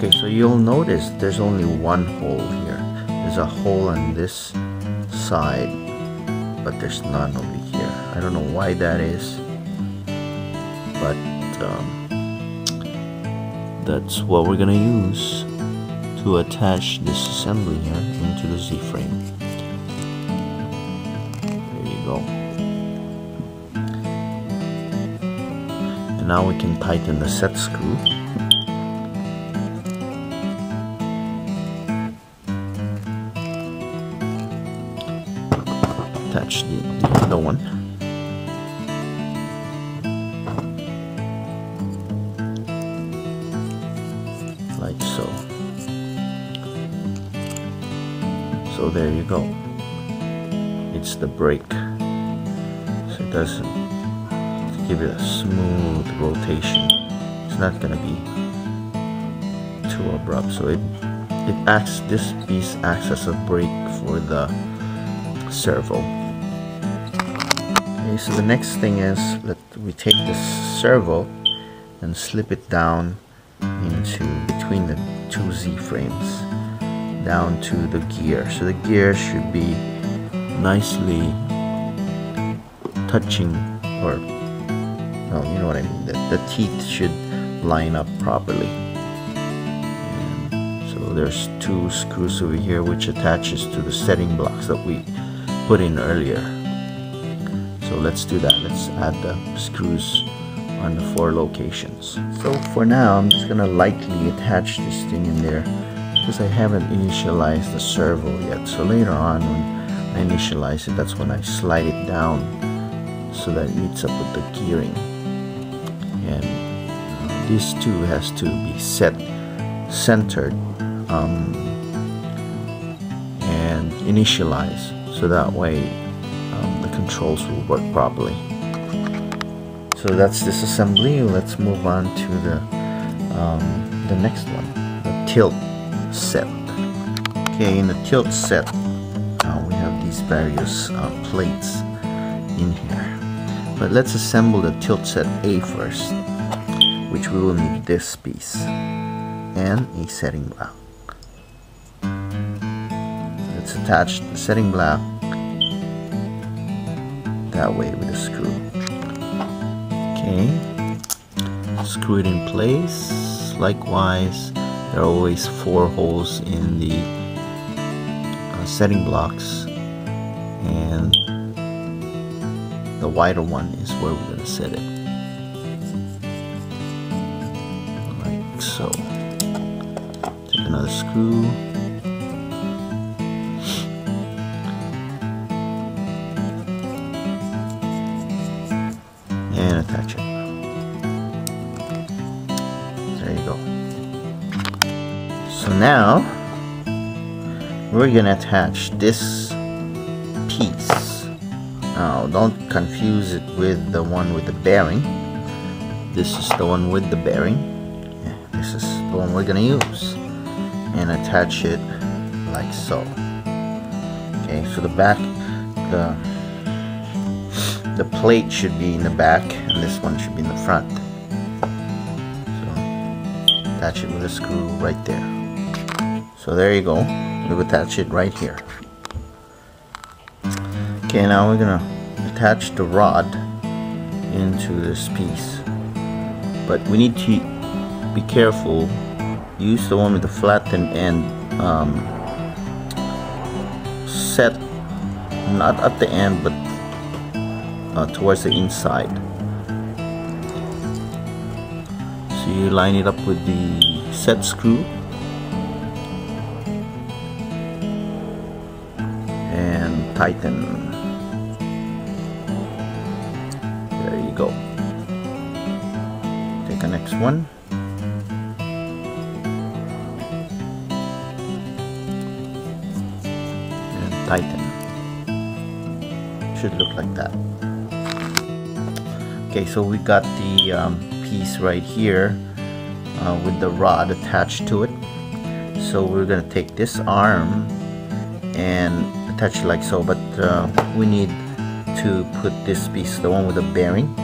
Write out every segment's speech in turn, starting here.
Okay, so you'll notice there's only one hole here. There's a hole on this side, but there's none over here. I don't know why that is, but that's what we're gonna use to attach this assembly here into the Z-frame. There you go. And now we can tighten the set screw. Attach the other one. Like so. So there you go. It's the brake. So it doesn't give it a smooth rotation. It's not gonna be too abrupt. So this piece acts as a brake for the servo. Okay, so the next thing is that we take this servo and slip it down into between the two Z frames down to the gear. So the gear should be nicely touching, or well, you know what I mean, the teeth should line up properly. And so there's two screws over here which attaches to the setting blocks that we put in earlier. So let's do that. Let's add the screws on the 4 locations. So for now, I'm just gonna lightly attach this thing in there because I haven't initialized the servo yet. So later on, when I initialize it, that's when I slide it down so that it meets up with the gearing. And this too has to be centered and initialized, so that way the controls will work properly. So that's this assembly. Let's move on to the next one, the tilt set. Okay, in the tilt set, we have these various plates in here. But let's assemble the tilt set A first, which we will need this piece and a setting block. Let's attach the setting block that way with a screw. Okay, screw it in place. Likewise, there are always 4 holes in the setting blocks, and the wider one is where we're going to set it. Like so. Take another screw. And attach it. There you go. So now we're gonna attach this piece. Now don't confuse it with the one with the bearing. This is the one with the bearing. This is the one we're gonna use, and attach it like so. Okay, so the back, the plate should be in the back and this one should be in the front. So attach it with a screw right there. So there you go. We'll attach it right here. Okay, now we're gonna attach the rod into this piece, but we need to be careful. Use the one with the flattened end. Set not at the end, but towards the inside. So you line it up with the set screw and tighten. There you go. Take the next one. And tighten. Should look like that. Okay, so we got the piece right here with the rod attached to it. So we're gonna take this arm and attach it like so, but we need to put this piece, the one with the bearing,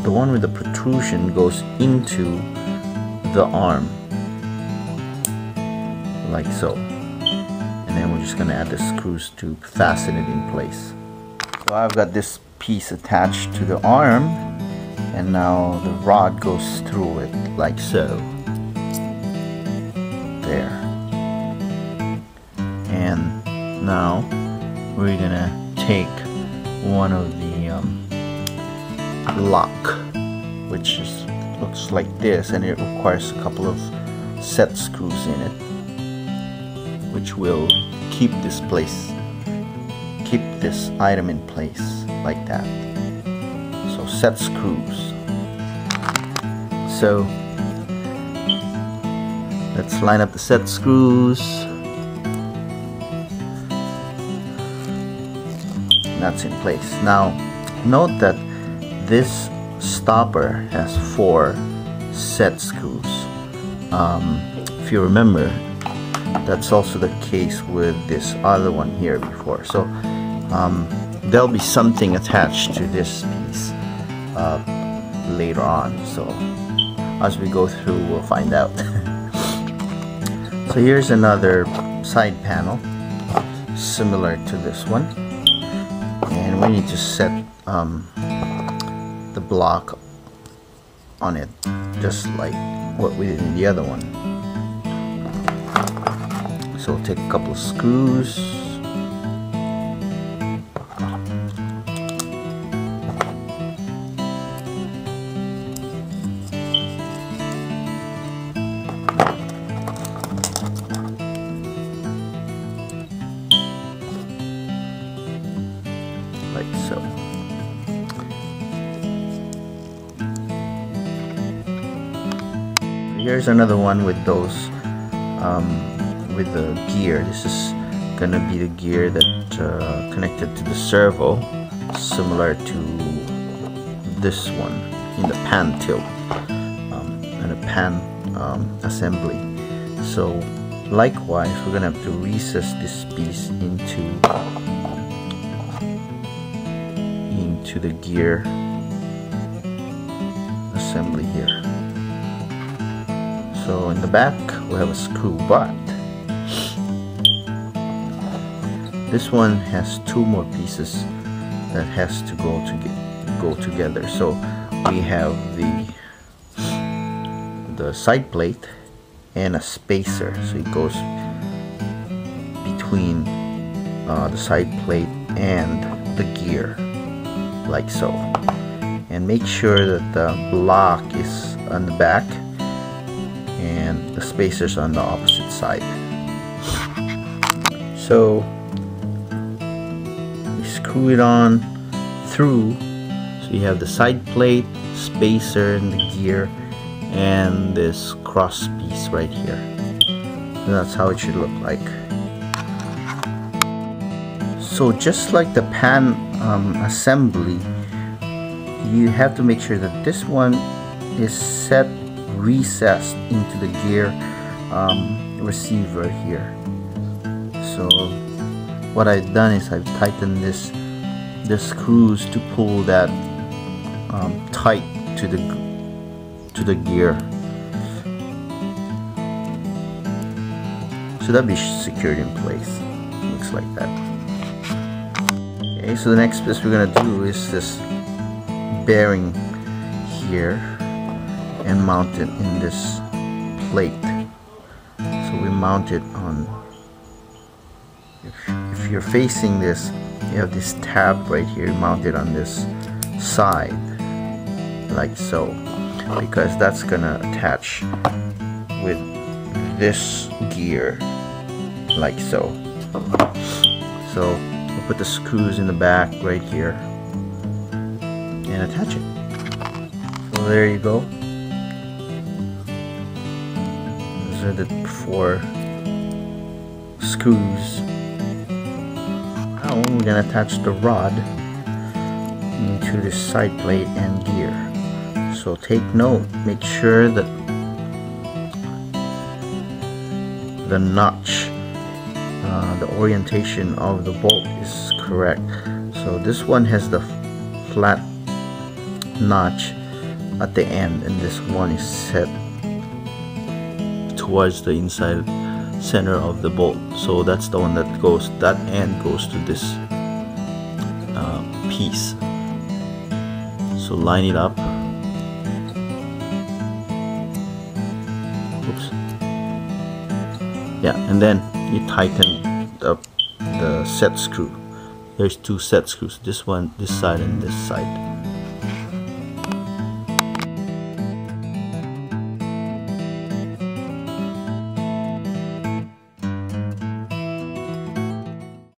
the one with the protrusion goes into the arm, like so. And then we're just gonna add the screws to fasten it in place. So I've got this piece attached to the arm, and now the rod goes through it like so. There. And now we're gonna take one of the lock, which looks like this, and it requires a couple of set screws in it, which will keep this item in place like that. So set screws. So let's line up the set screws. That's in place. Now note that this stopper has 4 set screws. If you remember, that's also the case with this other one here before. So there'll be something attached to this piece later on. So as we go through, we'll find out. So here's another side panel similar to this one, and we need to set the block on it just like what we did in the other one. So we'll take a couple of screws, like so. Here's another one with those with the gear. This is gonna be the gear that connected to the servo, similar to this one in the pan tilt and a pan assembly. So likewise, we're gonna have to recess this piece into the gear assembly here. So in the back we have a screw, but this one has 2 more pieces that has to go together. So we have the side plate and a spacer, so it goes between the side plate and the gear, like so. And make sure that the block is on the back and the spacers on the opposite side. So we screw it on through, so you have the side plate, spacer, and the gear, and this cross piece right here. So that's how it should look like. So just like the pan assembly, you have to make sure that this one is set recessed into the gear receiver here. So what I've done is I've tightened the screws to pull that tight to the gear, so that'll be secured in place. Looks like that. Okay, so the next piece we're gonna do is this bearing here and mount it in this plate. So we mount it on, if you're facing this, you have this tab right here, mount it on this side like so, because that's gonna attach with this gear like so. So we'll put the screws in the back right here and attach it. So there you go. Those are the 4 screws. Now we're gonna attach the rod into the side plate and gear. So take note, make sure that the notch, the orientation of the bolt is correct. So this one has the flat notch at the end, and this one is set towards the inside center of the bolt. So that's the one that goes, that end goes to this piece. So line it up. Oops. Yeah, and then you tighten the set screw. There's two set screws, this one, this side, and this side.